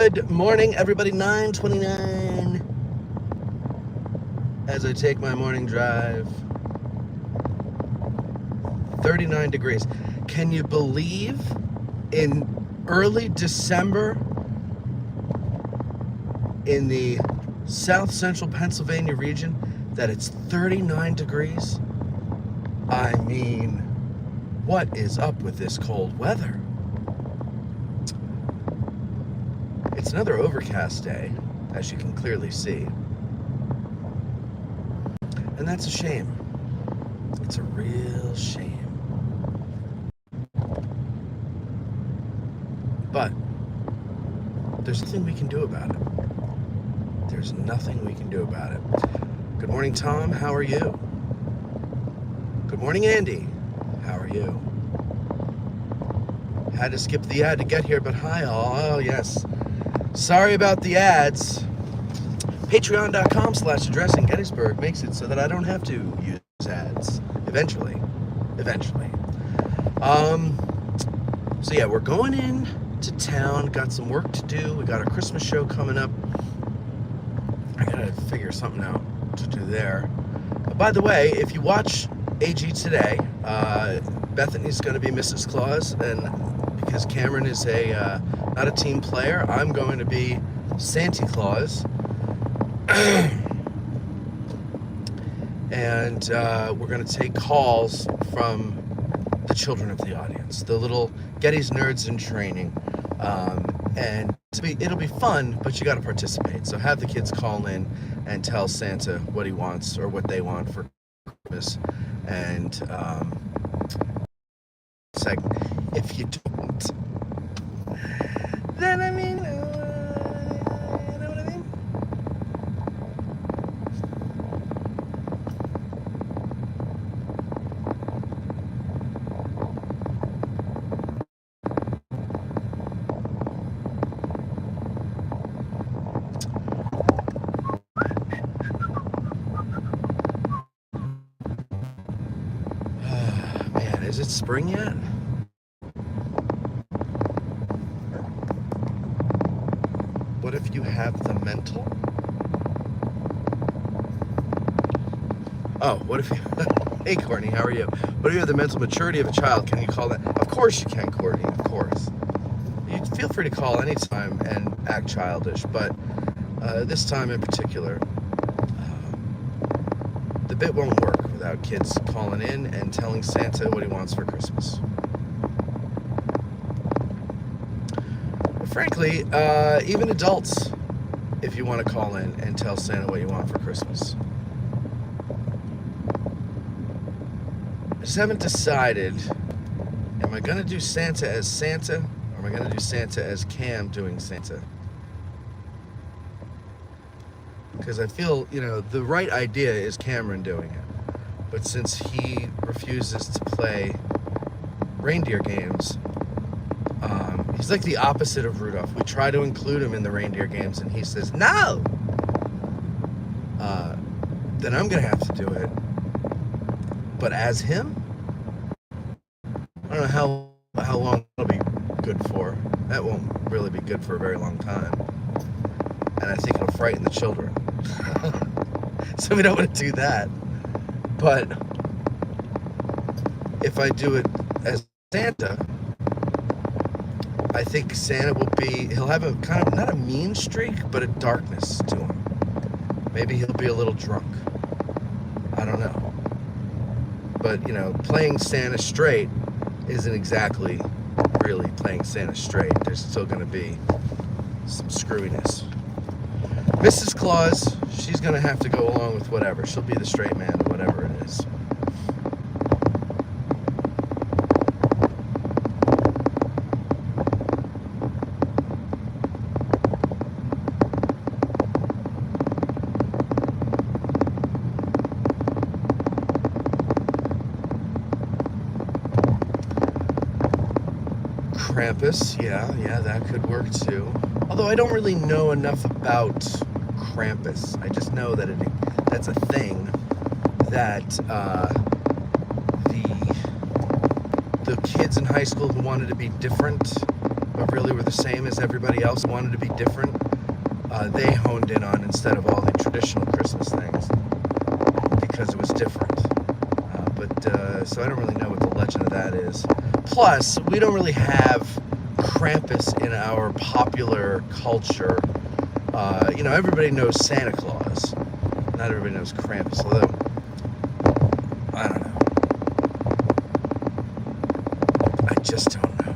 Good morning, everybody. 9:29 as I take my morning drive. 39 degrees. Can you believe in early December in the south central Pennsylvania region that it's 39 degrees? I mean, what is up with this cold weather? It's another overcast day, as you can clearly see. And that's a shame. It's a real shame. But there's nothing we can do about it. There's nothing we can do about it. Good morning, Tom. How are you? Good morning, Andy. How are you? Had to skip the ad to get here, but hi all. Oh, yes. Sorry about the ads. Patreon.com/addressing Gettysburg makes it so that I don't have to use ads. Eventually. So yeah, we're going in to town. Got some work to do. We got our Christmas show coming up. I gotta figure something out to do there. By the way, if you watch AG today, Bethany's going to be Mrs. Claus, and because Cameron is not a team player, I'm going to be Santa Claus. And we're going to take calls from the children of the audience, the little Getty's Nerds in Training. And it'll be fun, but you got to participate. So have the kids call in and tell Santa what he wants or what they want for Christmas. And if you don't, then I mean, you know what I mean? Man, is it spring yet? What if you have the mental? Oh, what if you... Hey, Courtney, how are you? What if you have the mental maturity of a child? Can you call that? Of course you can, Courtney, of course. You feel free to call anytime and act childish, but this time in particular, the bit won't work without kids calling in and telling Santa what he wants for Christmas. Frankly, even adults, if you want to call in and tell Santa what you want for Christmas. I just haven't decided, am I going to do Santa as Santa, or am I going to do Santa as Cam doing Santa? Because I feel, the right idea is Cameron doing it. But since he refuses to play reindeer games, he's like the opposite of Rudolph. We try to include him in the reindeer games, and he says, no! Then I'm going to have to do it. But as him? I don't know how long it'll be good for. That won't really be good for a very long time. And I think it'll frighten the children. So we don't want to do that. But if I do it as Santa, I think Santa he'll have a kind of, not a mean streak, but a darkness to him. Maybe he'll be a little drunk. I don't know. But, playing Santa straight isn't exactly really playing Santa straight. There's still going to be some screwiness. Mrs. Claus, she's going to have to go along with whatever. She'll be the straight man, whatever it is. Krampus, yeah, that could work too. Although I don't really know enough about Krampus. I just know that that's a thing that the kids in high school who wanted to be different but really were the same as everybody else, wanted to be different, they honed in on instead of all the traditional Christmas things because it was different. So I don't really know what the legend of that is. Plus, we don't really have Krampus in our popular culture. Everybody knows Santa Claus. Not everybody knows Krampus, although, I don't know. I just don't know.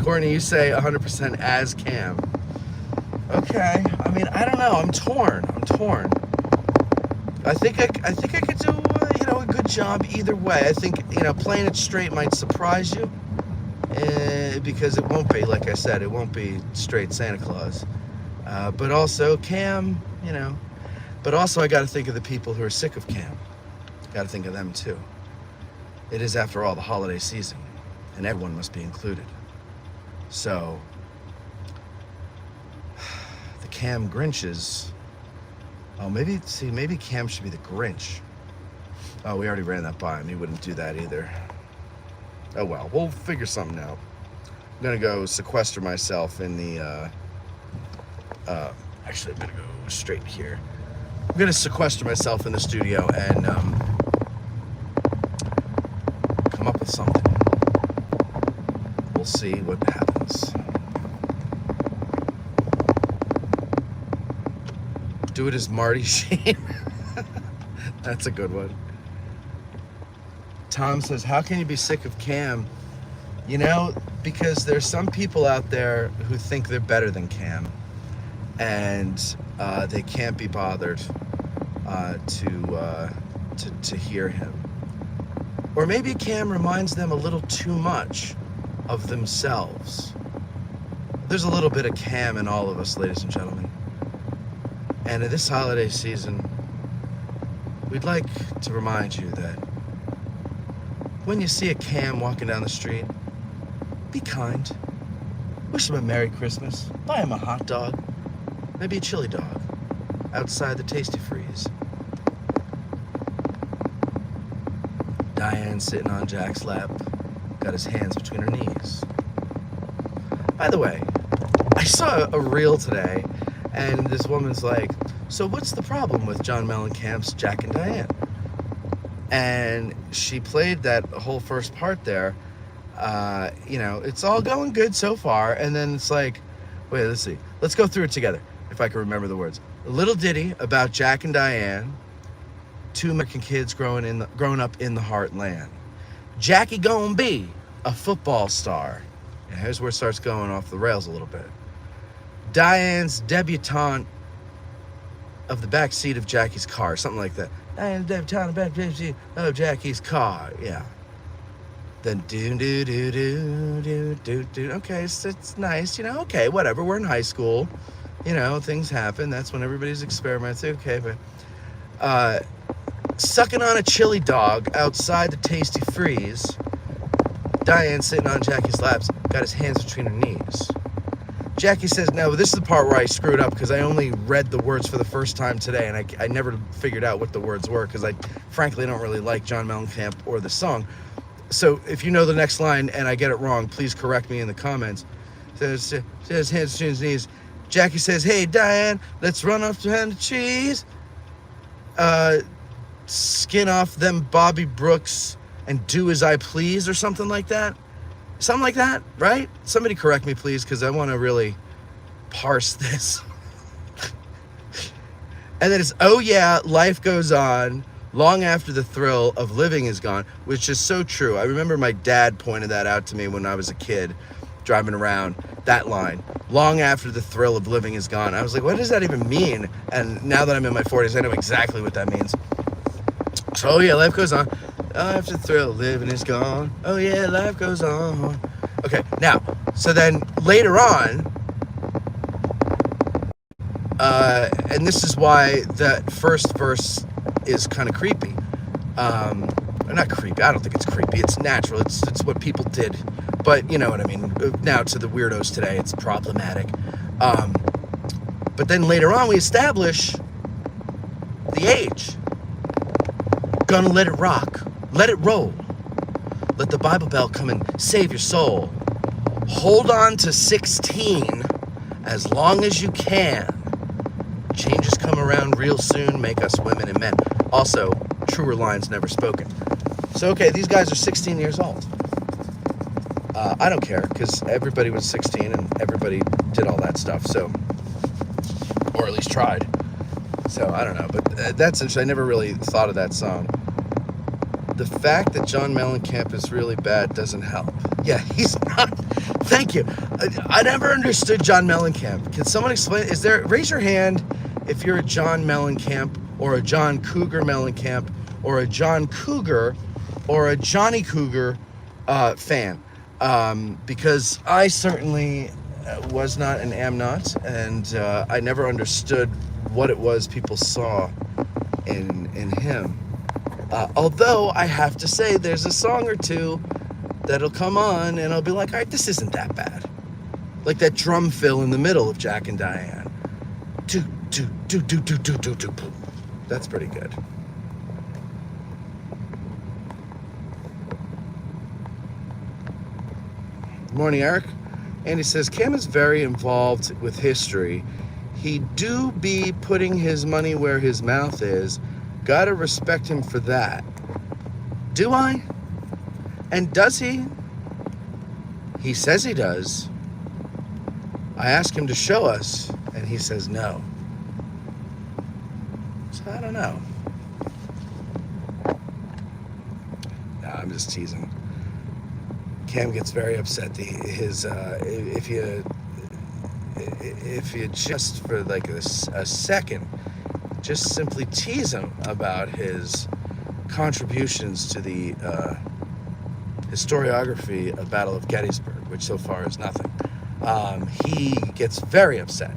Courtney, you say 100% as Cam. Okay. I mean, I don't know. I'm torn. I think I could do a good job either way. I think playing it straight might surprise you, because it won't be, like I said, it won't be straight Santa Claus. But also Cam, But also I got to think of the people who are sick of Cam. Got to think of them too. It is, after all, the holiday season, and everyone must be included. So, the Cam Grinches. Oh, maybe Cam should be the Grinch. Oh, we already ran that by him. He wouldn't do that either. Oh well, we'll figure something out. I'm gonna go sequester myself in the. Actually, I'm gonna go straight here. I'm gonna sequester myself in the studio and come up with something. We'll see what happens. Do it as Marty Sheen. That's a good one. Tom says, how can you be sick of Cam? Because there's some people out there who think they're better than Cam, and they can't be bothered to hear him. Or maybe Cam reminds them a little too much of themselves. There's a little bit of Cam in all of us, ladies and gentlemen. And in this holiday season, we'd like to remind you that when you see a Cam walking down the street, be kind. Wish him a Merry Christmas. Buy him a hot dog. Maybe a chili dog outside the Tasty Freeze. Diane sitting on Jack's lap, got his hands between her knees. By the way, I saw a reel today, and this woman's like, so what's the problem with John Mellencamp's Jack and Diane? And she played that whole first part there. It's all going good so far. And then it's like, wait, let's see. Let's go through it together, if I can remember the words. A little ditty about Jack and Diane, two American kids growing up in the heartland. Jackie gonna be a football star. And here's where it starts going off the rails a little bit. Diane's debutante of the back seat of Jackie's car, something like that. Diane's debutante of the back seat of Jackie's car, yeah. Then do. Okay, it's nice, okay, whatever. We're in high school, things happen. That's when everybody's experimenting. Okay, but sucking on a chili dog outside the Tasty Freeze. Diane sitting on Jackie's laps, got his hands between her knees. Jackie says, no, this is the part where I screwed up because I only read the words for the first time today, and I never figured out what the words were because I frankly don't really like John Mellencamp or the song. So if you know the next line and I get it wrong, please correct me in the comments. Says hands between his knees. Jackie says, hey, Diane, let's run up behind the trees. Skin off them Bobby Brooks and do as I please or something like that. Something like that, right? Somebody correct me, please, because I want to really parse this. And then it's, oh yeah, life goes on long after the thrill of living is gone, which is so true. I remember my dad pointed that out to me when I was a kid, driving around, that line, long after the thrill of living is gone. I was like, what does that even mean? And now that I'm in my 40s, I know exactly what that means. So, oh yeah, life goes on. After the thrill of living is gone. Oh yeah, life goes on. Okay, now, so then later on, and this is why that first verse is kind of creepy. Not creepy, I don't think it's creepy. It's natural, it's what people did. But you know what I mean. Now to the weirdos today, it's problematic. But then later on, we establish the age. Gonna let it rock. Let it roll. Let the Bible Belt come and save your soul. Hold on to 16 as long as you can. Changes come around real soon, make us women and men. Also, truer lines never spoken. So, okay, these guys are 16 years old. I don't care, because everybody was 16 and everybody did all that stuff, so, or at least tried. So, I don't know, but that's interesting. I never really thought of that song. The fact that John Mellencamp is really bad doesn't help. Yeah, he's not. Thank you. I never understood John Mellencamp. Can someone explain? Raise your hand if you're a John Mellencamp or a John Cougar Mellencamp or a John Cougar or a Johnny Cougar fan. Because I certainly was not and am not, and I never understood what it was people saw in him. Although I have to say, there's a song or two that'll come on, and I'll be like, all right, this isn't that bad. Like that drum fill in the middle of Jack and Diane. Do, do, do, do, do, do, do, do. That's pretty good. Good morning, Eric. Andy says, Cam is very involved with history. He do be putting his money where his mouth is. Gotta respect him for that. Do I? And does he? He says he does. I ask him to show us, and he says no. So I don't know. No, I'm just teasing. Cam gets very upset. If you just for like a second, just simply tease him about his contributions to the historiography of Battle of Gettysburg, which so far is nothing. He gets very upset.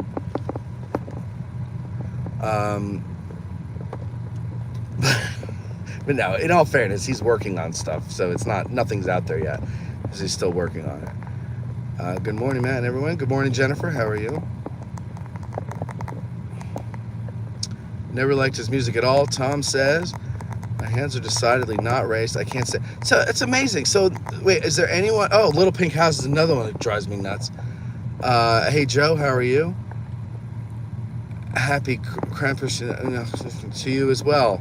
But no, in all fairness, he's working on stuff, so nothing's out there yet, because he's still working on it. Good morning, Matt and everyone. Good morning, Jennifer. How are you? Never liked his music at all, Tom says. My hands are decidedly not raised. I can't say. So it's amazing. So wait, is there anyone? Oh, Little Pink House is another one that drives me nuts. Hey Joe, how are you? Happy Krampus to you as well.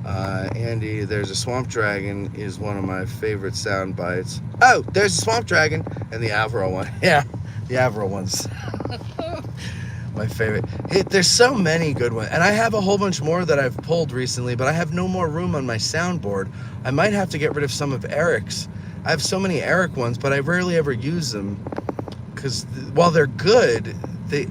Andy, there's a swamp dragon is one of my favorite sound bites. Oh, there's a swamp dragon and the Avro one. Yeah, the Avro one's my favorite. There's so many good ones, and I have a whole bunch more that I've pulled recently, but I have no more room on my soundboard. I might have to get rid of some of Eric's. I have so many Eric ones, but I rarely ever use them, because while they're good, they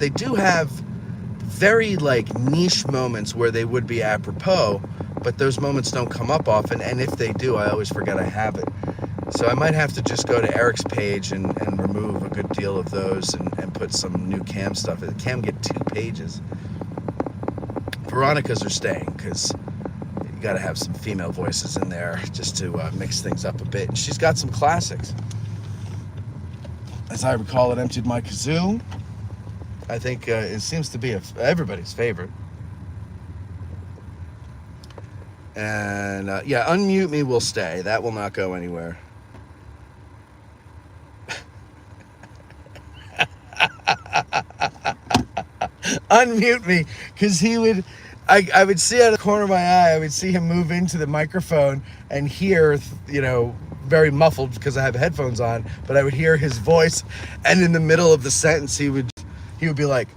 do have very like niche moments where they would be apropos, but those moments don't come up often, and if they do, I always forget I have it. So I might have to just go to Eric's page and remove a good deal of those and put some new Cam stuff. Cam get 2 pages. Veronica's are staying, because you got to have some female voices in there just to mix things up a bit. And she's got some classics. As I recall, it emptied my kazoo. I think it seems to be everybody's favorite. And yeah, Unmute Me will stay. That will not go anywhere. Unmute me, because he would, I would see out of the corner of my eye, I would see him move into the microphone and hear, very muffled because I have headphones on, but I would hear his voice, and in the middle of the sentence, he would be like,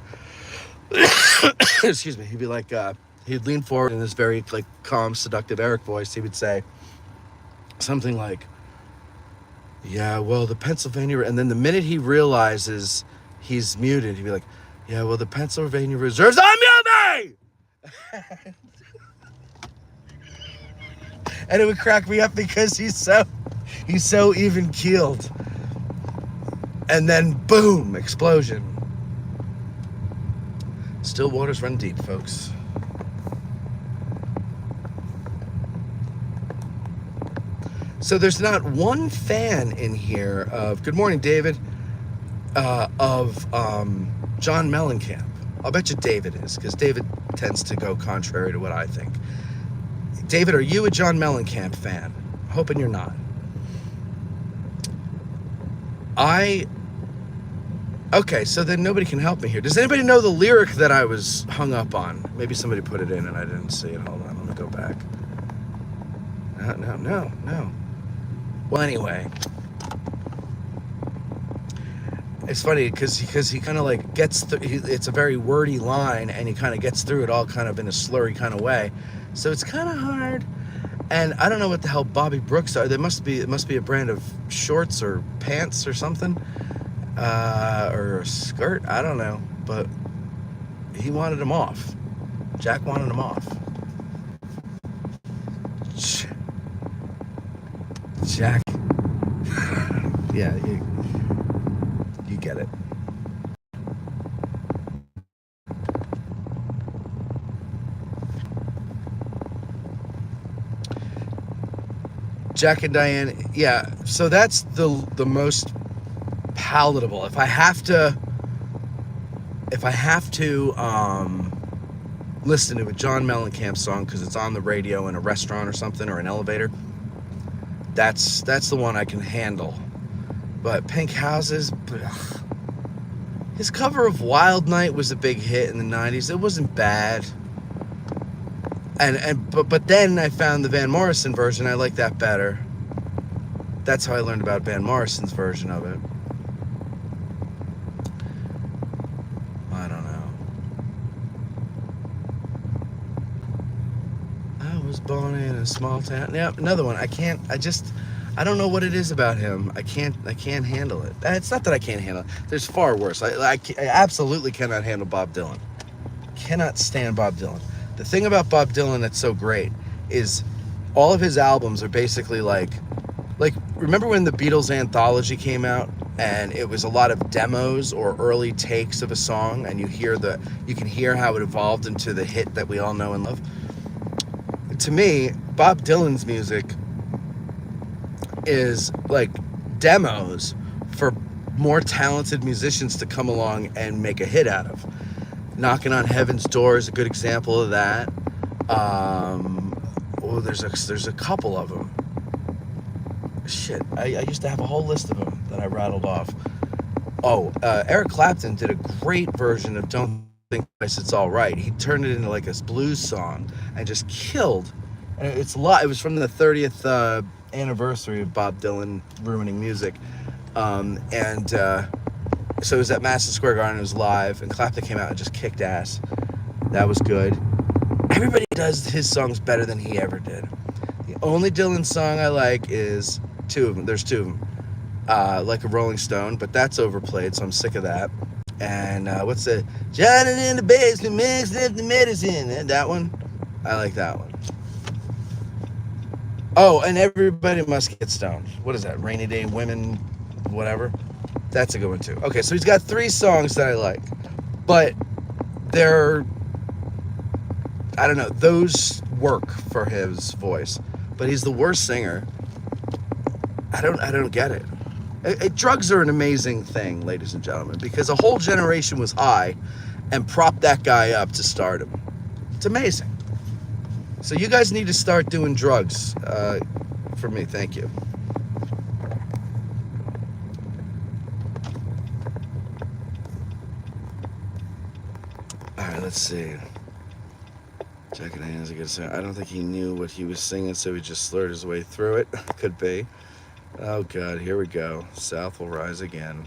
excuse me, he'd be like, he'd lean forward in this very like calm, seductive Eric voice. He would say something like, yeah, well, the Pennsylvania, and then the minute he realizes he's muted, he'd be like, yeah, well, the Pennsylvania Reserves, unmute me! And it would crack me up because he's so even keeled. And then boom, explosion. Still waters run deep, folks. So there's not one fan in here of, good morning, David, of John Mellencamp. I'll bet you David is, because David tends to go contrary to what I think. David, are you a John Mellencamp fan? Hoping you're not. Okay, so then nobody can help me here. Does anybody know the lyric that I was hung up on? Maybe somebody put it in and I didn't see it. Hold on, let me go back. No. Well, anyway. It's funny because he kind of like gets through. It's a very wordy line, and he kind of gets through it all kind of in a slurry kind of way. So it's kind of hard. And I don't know what the hell Bobby Brooks are. It must be a brand of shorts or pants or something, or a skirt. I don't know, but he wanted him off. Jack wanted him off. Jack. Yeah, you get it. Jack and Diane, yeah. So that's the most palatable. If I have to listen to a John Mellencamp song because it's on the radio in a restaurant or something, or an elevator, that's the one I can handle. But Pink Houses, ugh. His cover of Wild Night was a big hit in the 90s. It wasn't bad. But then I found the Van Morrison version. I like that better. That's how I learned about Van Morrison's version of it. I don't know. I was born in a small town. Yeah, another one. I don't know what it is about him. I can't handle it. It's not that I can't handle it. There's far worse. I absolutely cannot handle Bob Dylan. Cannot stand Bob Dylan. The thing about Bob Dylan that's so great is all of his albums are basically like remember when the Beatles anthology came out and it was a lot of demos or early takes of a song, and you can hear how it evolved into the hit that we all know and love. To me, Bob Dylan's music is like demos for more talented musicians to come along and make a hit out of. Knocking on Heaven's Door is a good example of that. There's a couple of them. Shit, I used to have a whole list of them that I rattled off. Eric Clapton did a great version of Don't Think Twice, It's All Right. He turned it into like a blues song and just killed. And it was from the 30th anniversary of Bob Dylan ruining music. So it was at Madison Square Garden. It was live, and Clapton came out and just kicked ass. That was good. Everybody does his songs better than he ever did. The only Dylan song I like is two of them. There's two of them. Like a Rolling Stone, but that's overplayed, so I'm sick of that. And what's the Johnny in the basement mixing the medicine? And that one, I like that one. Oh, and Everybody Must Get Stoned. What is that? Rainy Day Women, whatever. That's a good one too. Okay, so he's got 3 songs that I like, but they're, I don't know, those work for his voice, but he's the worst singer. I don't get it. Drugs are an amazing thing, ladies and gentlemen, because a whole generation was high and propped that guy up to stardom. It's amazing. So you guys need to start doing drugs for me. Thank you. Let's see. Jack and Diane's a good singer. I don't think he knew what he was singing, so he just slurred his way through it. Could be. Oh, God. Here we go. South will rise again.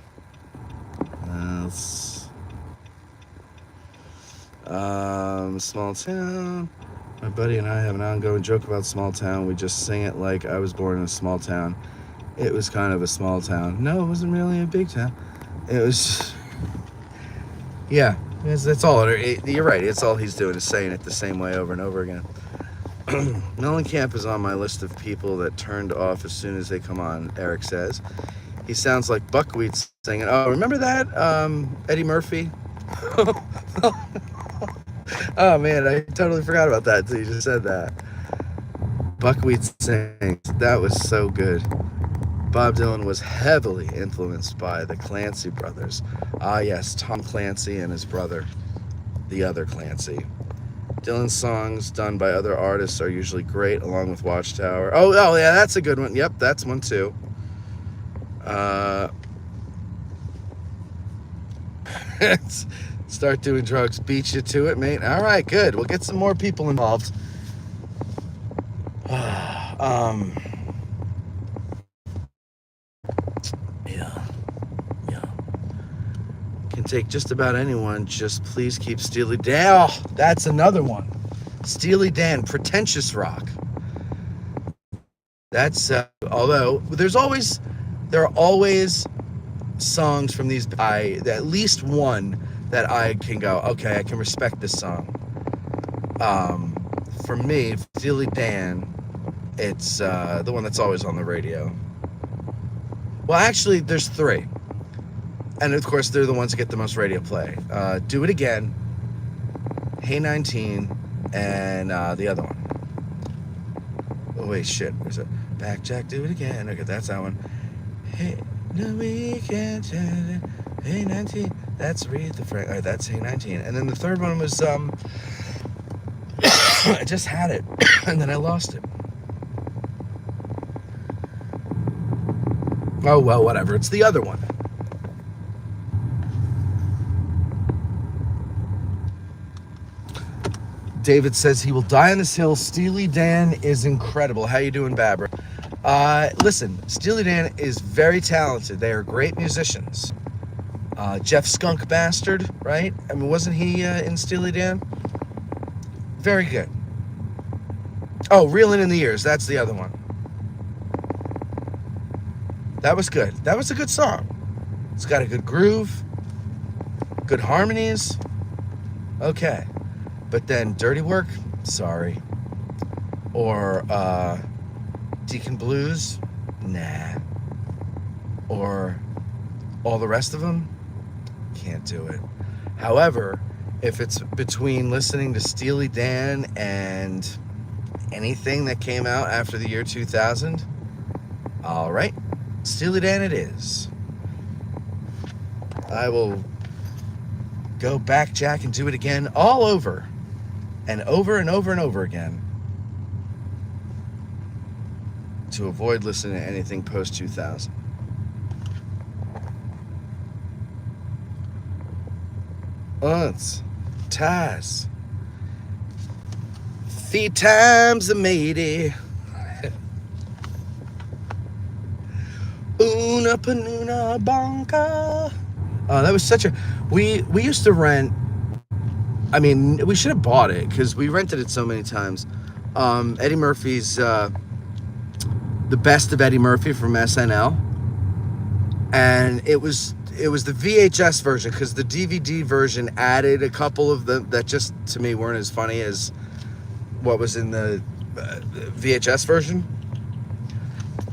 Small town. My buddy and I have an ongoing joke about small town. We just sing it like I was born in a small town. It was kind of a small town. No, it wasn't really a big town. It was... Yeah. That's all. You're right. It's all he's doing is saying it the same way over and over again. Mellencamp is on my list of people that turned off as soon as they come on, Eric says. He sounds like Buckwheat singing. Oh, remember that? Eddie Murphy? Oh, man, I totally forgot about that until you just said that. Buckwheat sings. That was so good. Bob Dylan was heavily influenced by the Clancy brothers. Ah, yes, Tom Clancy and his brother, the other Clancy. Dylan's songs done by other artists are usually great, along with Watchtower. Oh, yeah, that's a good one. Yep, that's one too. Start doing drugs, beat you to it, mate. All right, good. We'll get some more people involved. Yeah. Can take just about anyone. Just please keep Steely Dan. Oh, that's another one. Steely Dan, Pretentious Rock. That's although there are always songs from these at least one that I can go, okay, I can respect this song. For me, Steely Dan, it's the one that's always on the radio. Well, actually, there's three, and of course they're the ones that get the most radio play. Do It Again, Hey 19, and the other one. Oh wait, shit. Where's it? Back Jack, Do It Again. Okay, that's that one. Hey, no weekend. Hey 19. That's Aretha Franklin. That's Hey 19. And then the third one was I just had it, and then I lost it. Oh well, whatever. It's the other one. David says he will die on this hill. Steely Dan is incredible. How you doing, Babra? Listen, Steely Dan is very talented. They are great musicians. Jeff Skunk Bastard, right? I mean, wasn't he in Steely Dan? Very good. Oh, Reelin' in the Years. That's the other one. That was good. That was a good song. It's got a good groove, good harmonies. Okay. But then Dirty Work, sorry. Or Deacon Blues, nah. Or all the rest of them, can't do it. However, if it's between listening to Steely Dan and anything that came out after the year 2000, all right, Steely Dan it is. I will go back, Jack, and do it again all over. And over and over and over again, to avoid listening to anything post-2000. Once, twice, 3 times a matey. Una panuna bonka. Oh, that was such a... We used to rent... I mean, we should have bought it because we rented it so many times. Eddie Murphy's The Best of Eddie Murphy from SNL, and it was the VHS version because the DVD version added a couple of them that just to me weren't as funny as what was in the VHS version.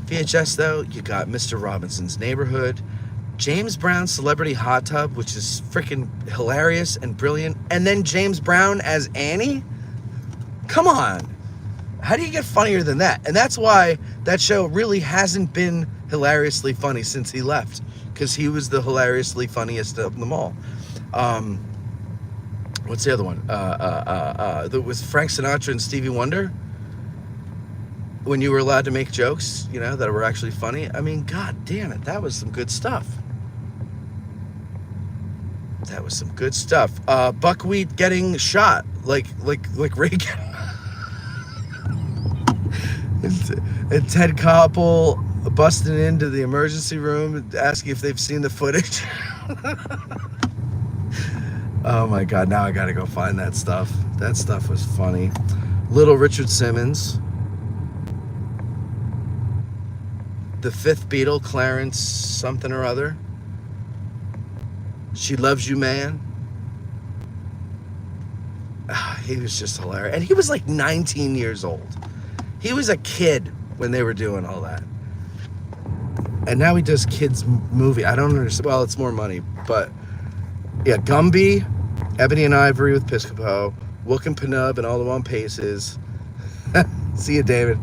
VHS though, you got Mr. Robinson's Neighborhood, James Brown's Celebrity Hot Tub, which is freaking hilarious and brilliant. And then James Brown as Annie? Come on. How do you get funnier than that? And that's why that show really hasn't been hilariously funny since he left. Because he was the hilariously funniest of them all. What's the other one? With Frank Sinatra and Stevie Wonder? When you were allowed to make jokes, you know, that were actually funny. I mean, god damn it. That was some good stuff. That was some good stuff. Buckwheat getting shot like Reagan. and Ted Koppel busting into the emergency room asking if they've seen the footage. Oh my god, now I gotta go find that stuff. That stuff was funny. Little Richard Simmons. The Fifth Beatle, Clarence something or other. She Loves You Man. He was just hilarious. And he was like 19 years old. He was a kid when they were doing all that. And now he does kids' movie. I don't understand. Well, it's more money. But yeah, Gumby, Ebony and Ivory with Piscopo, Wook and Penub and All the One Paces. See you, David.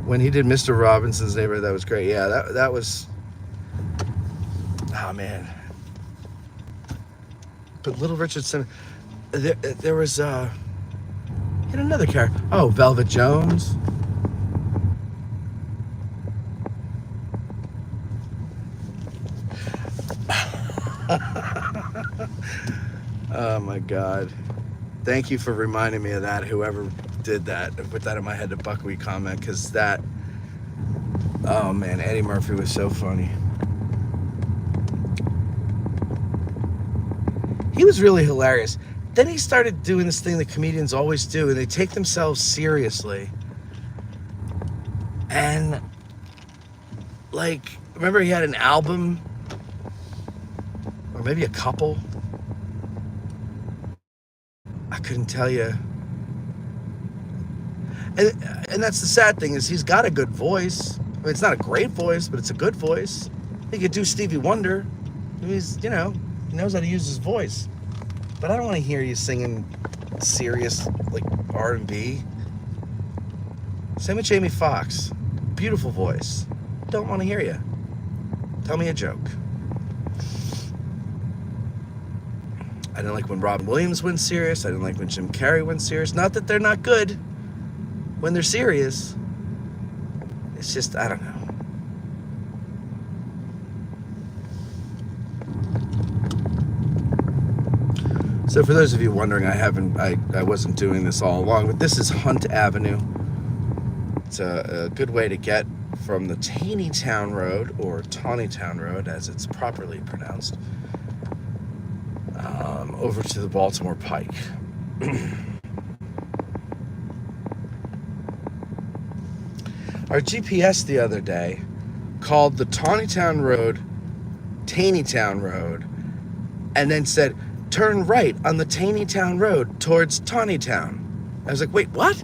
When he did Mr. Robinson's Neighborhood, that was great. Yeah, that was. Oh man. But Little Richardson, there was he had another character. Oh, Velvet Jones. Oh my God. Thank you for reminding me of that, whoever did that. Put that in my head, the Buckwheat comment, because that, oh man, Eddie Murphy was so funny. He was really hilarious. Then he started doing this thing that comedians always do, and they take themselves seriously. And, like, remember he had an album? Or maybe a couple? I couldn't tell you. And that's the sad thing, is he's got a good voice. I mean, it's not a great voice, but it's a good voice. He could do Stevie Wonder. He's, you know, he knows how to use his voice. But I don't want to hear you singing serious, like, R&B. Same with Jamie Foxx. Beautiful voice. Don't want to hear you. Tell me a joke. I didn't like when Robin Williams went serious. I didn't like when Jim Carrey went serious. Not that they're not good when they're serious. It's just, I don't know. So for those of you wondering, I wasn't doing this all along, but this is Hunt Avenue. It's a good way to get from the Taneytown Road, or Tawnytown Road as it's properly pronounced, over to the Baltimore Pike. Our GPS the other day called the Tawnytown Road Taneytown Road, and then said, turn right on the Taneytown Road towards Tawnytown. I was like, wait, what?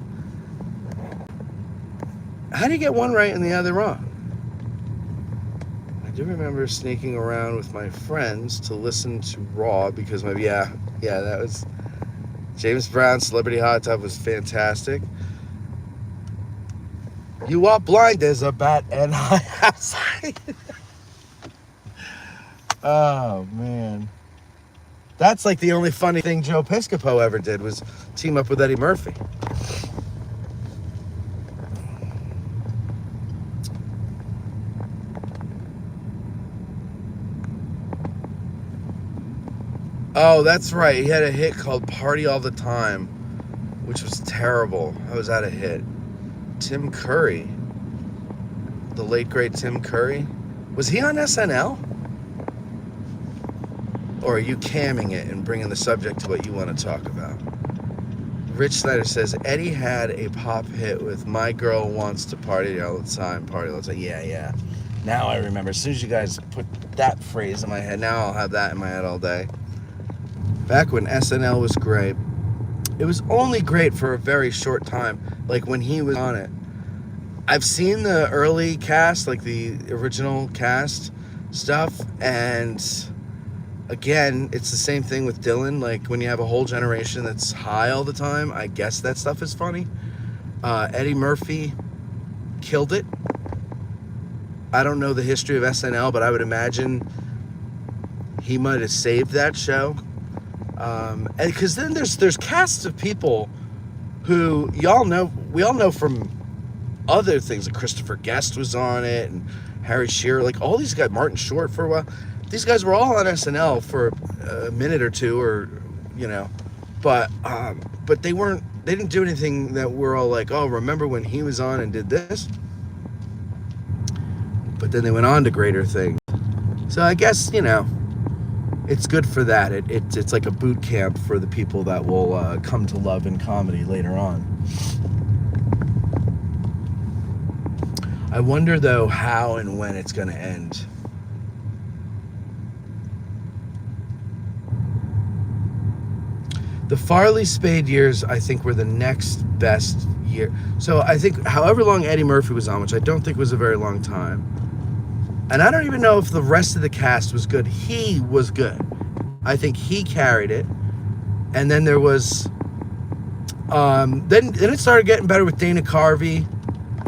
How do you get one right and the other wrong? I do remember sneaking around with my friends to listen to Raw because that was James Brown's Celebrity Hot Tub was fantastic. You are blind as a bat and I have sight. Oh man. That's like the only funny thing Joe Piscopo ever did was team up with Eddie Murphy. Oh, that's right. He had a hit called Party All the Time, which was terrible. How was that a hit? Tim Curry. The late, great Tim Curry. Was he on SNL? Or are you camming it and bringing the subject to what you want to talk about? Rich Snyder says, Eddie had a pop hit with My Girl Wants to Party All the Time. Party all the time. Yeah. Now I remember. As soon as you guys put that phrase in my head, now I'll have that in my head all day. Back when SNL was great, it was only great for a very short time, like when he was on it. I've seen the early cast, like the original cast stuff, and again, it's the same thing with Dylan. Like when you have a whole generation that's high all the time, I guess that stuff is funny. Eddie Murphy killed it. I don't know the history of SNL, but I would imagine he might have saved that show. And because then there's casts of people who we all know from other things. Like Christopher Guest was on it, and Harry Shearer, like all these guys, Martin Short for a while. These guys were all on SNL for a minute or two, or but they didn't do anything that we're all like, oh, remember when he was on and did this? But then they went on to greater things. So I guess it's good for that. It's like a boot camp for the people that will come to love in comedy later on. I wonder, though, how and when it's going to end. The Farley Spade years, I think, were the next best year. So I think however long Eddie Murphy was on, which I don't think was a very long time, and I don't even know if the rest of the cast was good. He was good. I think he carried it. And then there was, then it started getting better with Dana Carvey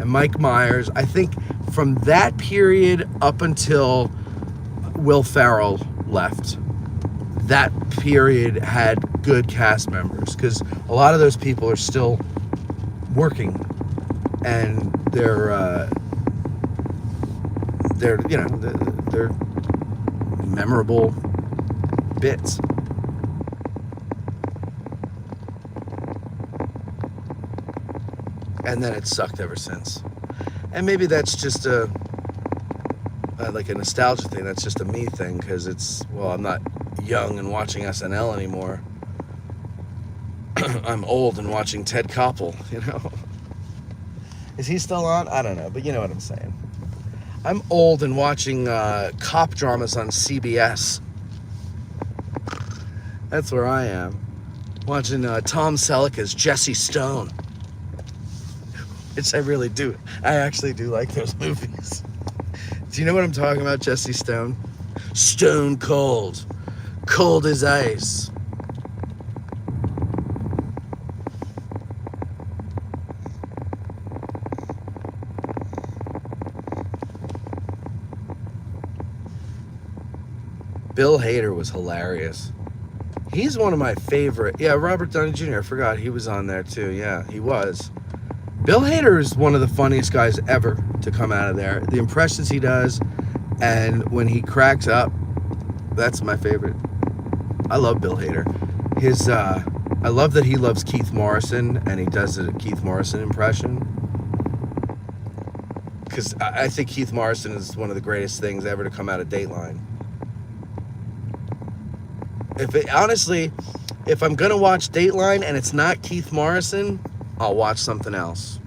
and Mike Myers. I think from that period up until Will Ferrell left, that period had good cast members, because a lot of those people are still working, and they're memorable bits. And then it sucked ever since. And maybe that's just like a nostalgia thing. That's just a me thing, because I'm not young and watching SNL anymore. I'm old and watching Ted Koppel, Is he still on? I don't know, but you know what I'm saying. I'm old and watching cop dramas on CBS. That's where I am. Watching Tom Selleck's Jesse Stone. Which I really do. I actually do like those movies. Do you know what I'm talking about, Jesse Stone? Stone cold. Cold as ice. Bill Hader was hilarious. He's one of my favorite. Yeah, Robert Downey Jr. I forgot he was on there too. Yeah, he was. Bill Hader is one of the funniest guys ever to come out of there. The impressions he does, and when he cracks up, that's my favorite. I love Bill Hader. I love that he loves Keith Morrison, and he does a Keith Morrison impression. Because I think Keith Morrison is one of the greatest things ever to come out of Dateline. Honestly, if I'm gonna watch Dateline and it's not Keith Morrison, I'll watch something else.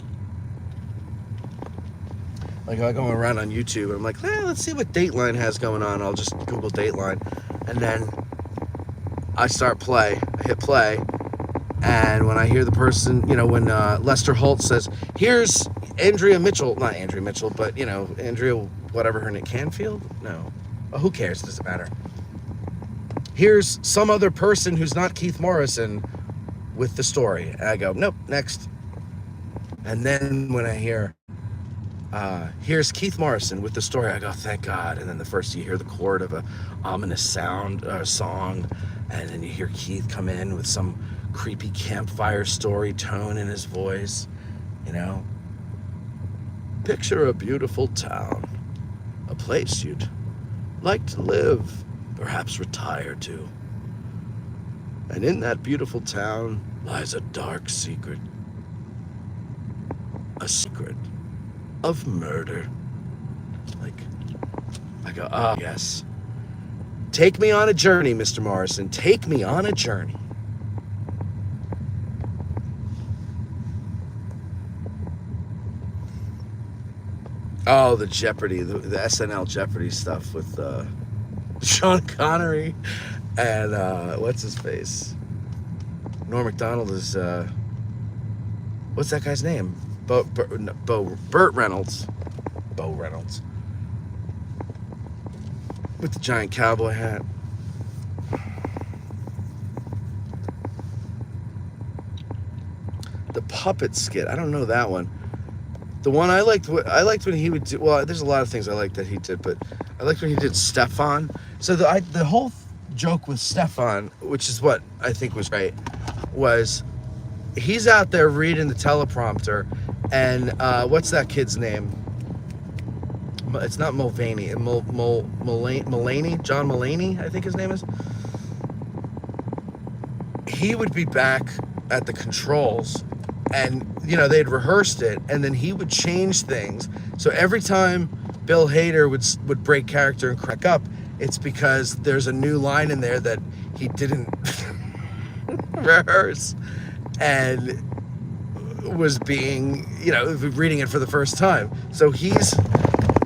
Like, I go around on YouTube and I'm like, let's see what Dateline has going on. I'll just Google Dateline, and then I hit play, and when I hear the person, when Lester Holt says, here's Andrea Mitchell, not Andrea Mitchell, but Andrea, whatever her name, Canfield? No. Oh, who cares? Doesn't matter. Here's some other person who's not Keith Morrison with the story. And I go, nope, next. And then when I hear, here's Keith Morrison with the story, I go, thank God. And then the first you hear the chord of a ominous song, and then you hear Keith come in with some creepy campfire story tone in his voice, Picture a beautiful town, a place you'd like to live, perhaps retire to. And in that beautiful town lies a dark secret. A secret of murder. I go, yes. Take me on a journey, Mr. Morrison. Take me on a journey. Oh, the Jeopardy, the SNL Jeopardy stuff with Sean Connery and what's his face? Norm Macdonald is what's that guy's name? Burt Reynolds. Bo Reynolds. With the giant cowboy hat. The puppet skit. I don't know that one. The one I liked when he would do, well, there's a lot of things I liked that he did, but I liked when he did Stefan. So the whole joke with Stefan, which is what I think was great, was he's out there reading the teleprompter, and what's that kid's name? It's not Mulvaney. Mulaney? John Mulaney, I think his name is. He would be back at the controls, and they'd rehearsed it, and then he would change things. So every time Bill Hader would break character and crack up, it's because there's a new line in there that he didn't rehearse and was being, reading it for the first time. So he's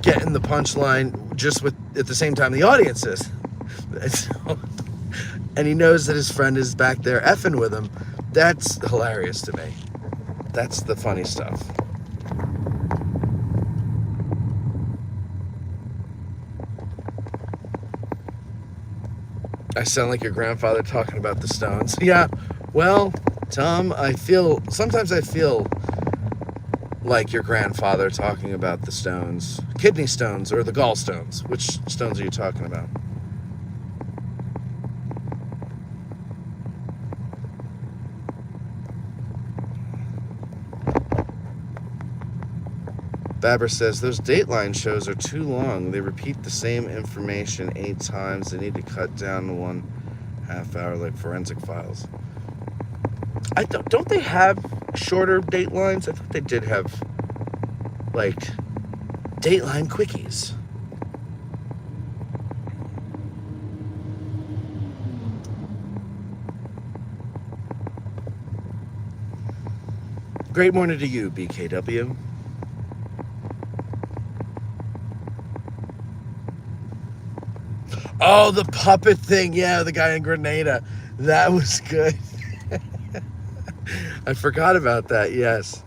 getting the punchline just at the same time the audience is. And he knows that his friend is back there effing with him. That's hilarious to me. That's the funny stuff. I sound like your grandfather talking about the Stones. Yeah, well, Tom, sometimes I feel like your grandfather talking about the stones, kidney stones or the gallstones. Which stones are you talking about? Babber says, those Dateline shows are too long. They repeat the same information 8 times. They need to cut down to 1.5 hour like Forensic Files. Don't they have shorter Datelines? I thought they did have, like, Dateline quickies. Great morning to you, BKW. Oh, the puppet thing. Yeah, the guy in Grenada. That was good. I forgot about that, yes.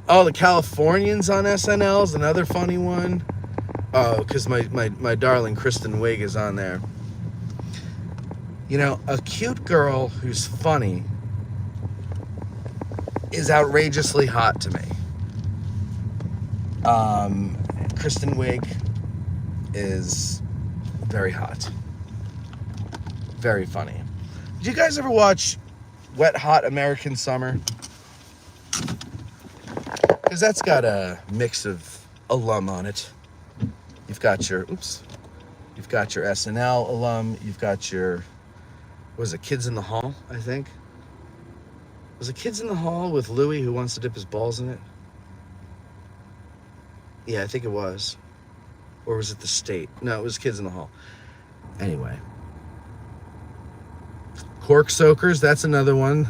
Oh, the Californians on SNL is another funny one. Oh, because my darling Kristen Wiig is on there. You know, a cute girl who's funny is outrageously hot to me. Kristen Wiig is very hot. Very funny. Did you guys ever watch Wet Hot American Summer? Because that's got a mix of alum on it. You've got your SNL alum. You've got your, what was it, Kids in the Hall, I think? Was it Kids in the Hall with Louis who wants to dip his balls in it? Yeah, I think it was. Or was it The State? No, it was Kids in the Hall. Anyway. Cork Soakers, that's another one.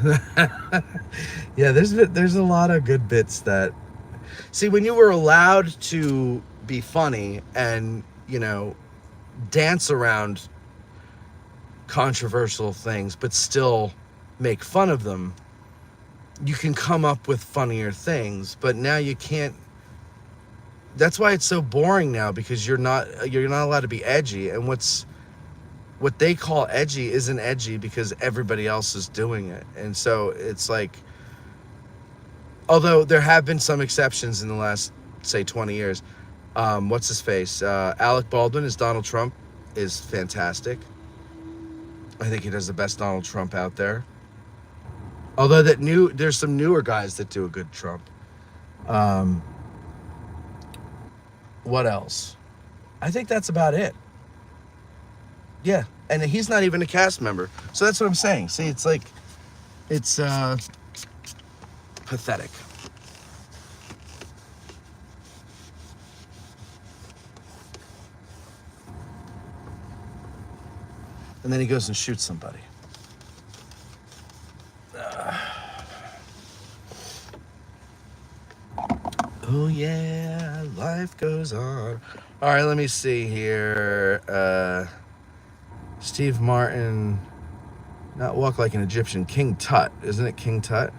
Yeah, there's a lot of good bits that... See, when you were allowed to be funny and, you know, dance around controversial things, but still make fun of them, you can come up with funnier things. But now you can't. That's why it's so boring now, because you're not allowed to be edgy, and what they call edgy isn't edgy because everybody else is doing it. And so it's like, although there have been some exceptions in the last, say, 20 years. What's his face? Alec Baldwin as Donald Trump is fantastic. I think he does the best Donald Trump out there. Although there's some newer guys that do a good Trump. What else? I think that's about it. Yeah, and he's not even a cast member. So that's what I'm saying. See, it's like, it's pathetic. And then he goes and shoots somebody. Oh yeah, life goes on. All right, let me see here. Steve Martin, not walk like an Egyptian. King Tut, isn't it King Tut?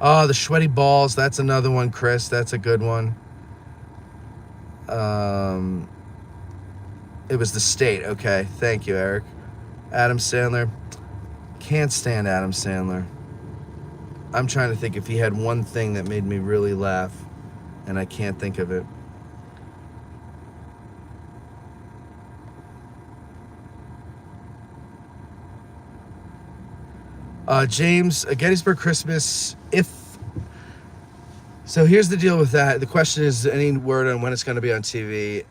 Oh, the sweaty balls. That's another one, Chris. That's a good one. It was The State. Okay, thank you, Eric. Adam Sandler. Can't stand Adam Sandler. I'm trying to think if he had one thing that made me really laugh, and I can't think of it. James, Gettysburg Christmas, so here's the deal with that. The question is, any word on when it's going to be on TV?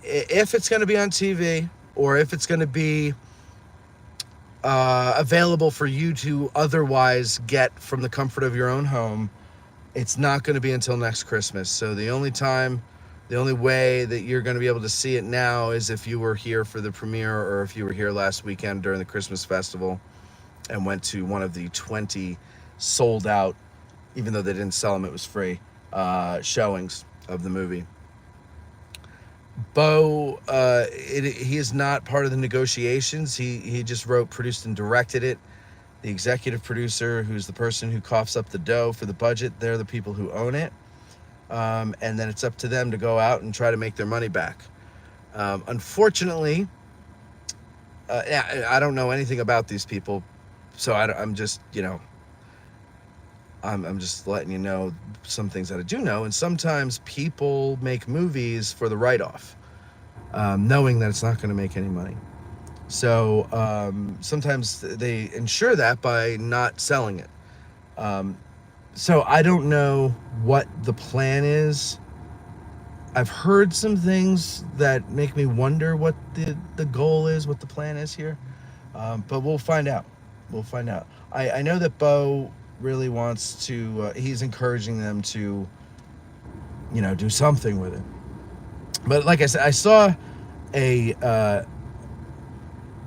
If it's going to be on TV, or if it's going to be available for you to otherwise get from the comfort of your own home, it's not going to be until next Christmas. So the only way that you're going to be able to see it now is if you were here for the premiere, or if you were here last weekend during the Christmas festival and went to one of the 20 sold out, even though they didn't sell them, it was free, showings of the movie. Bo, he is not part of the negotiations. He just wrote, produced, and directed it. The executive producer, who's the person who coughs up the dough for the budget, they're the people who own it. And then it's up to them to go out and try to make their money back. Unfortunately, I don't know anything about these people, so I'm just, I'm just letting you know some things that I do know. And sometimes people make movies for the write-off, knowing that it's not going to make any money. So sometimes they ensure that by not selling it. So I don't know what the plan is. I've heard some things that make me wonder what the goal is, what the plan is here. But we'll find out. We'll find out. I know that Bo really wants to, he's encouraging them to, do something with it. But like I said, I saw a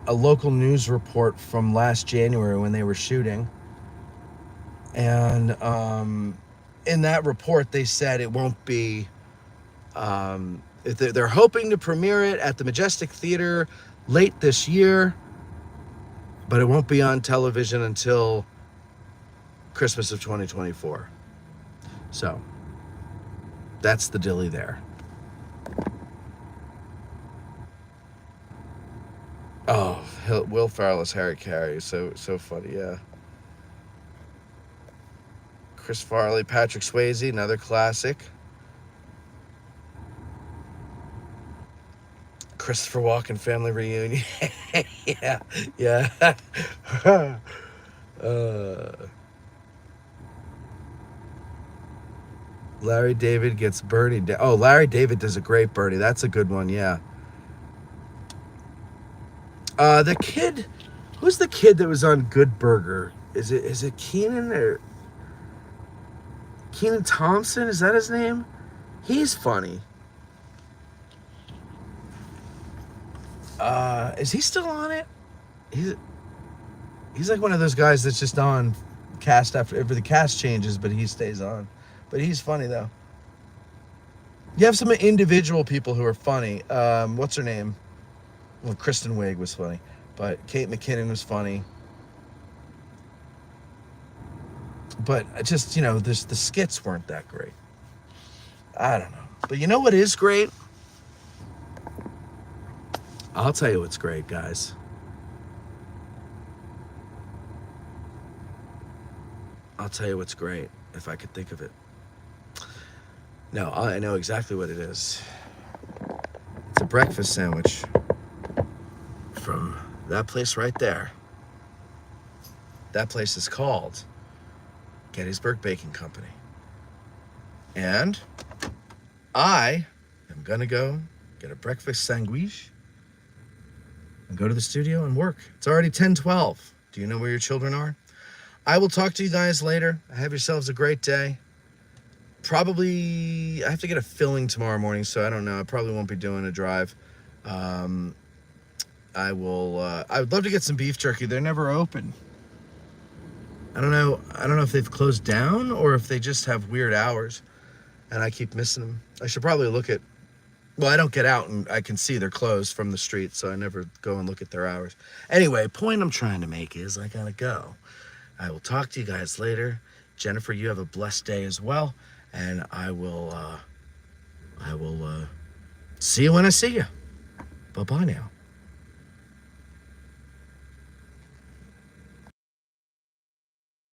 local news report from last January when they were shooting. And in that report, they said it won't be, they're hoping to premiere it at the Majestic Theater late this year, but it won't be on television until Christmas of 2024. So that's the dilly there. Oh, Will Ferrell as Harry Carey, so funny, yeah. Chris Farley, Patrick Swayze, another classic. Christopher Walken family reunion. yeah. Larry David gets Bernie. Oh, Larry David does a great Bernie. That's a good one, yeah. The kid, who's the kid that was on Good Burger? Is it Keenan or Keenan Thompson? Is that his name? He's funny. Is he still on it? He's like one of those guys that's just on cast after the cast changes, but he stays on. But he's funny though. You have some individual people who are funny. What's her name? Well, Kristen Wiig was funny, but Kate McKinnon was funny. But just, the skits weren't that great. I don't know. But you know what is great? I'll tell you what's great, guys. I'll tell you what's great, if I could think of it. No, I know exactly what it is. It's a breakfast sandwich from that place right there. That place is called Gettysburg Baking Company. And I am going to go get a breakfast sandwich and go to the studio and work. It's already 10:12. Do you know where your children are? I will talk to you guys later. Have yourselves a great day. Probably, I have to get a filling tomorrow morning, so I don't know. I probably won't be doing a drive. I would love to get some beef jerky. They're never open. I don't know if they've closed down or if they just have weird hours and I keep missing them. I should probably look at, well, I don't get out and I can see they're closed from the street, so I never go and look at their hours. Anyway, point I'm trying to make is I gotta go. I will talk to you guys later. Jennifer, you have a blessed day as well, and I will see you when I see you. Bye-bye now.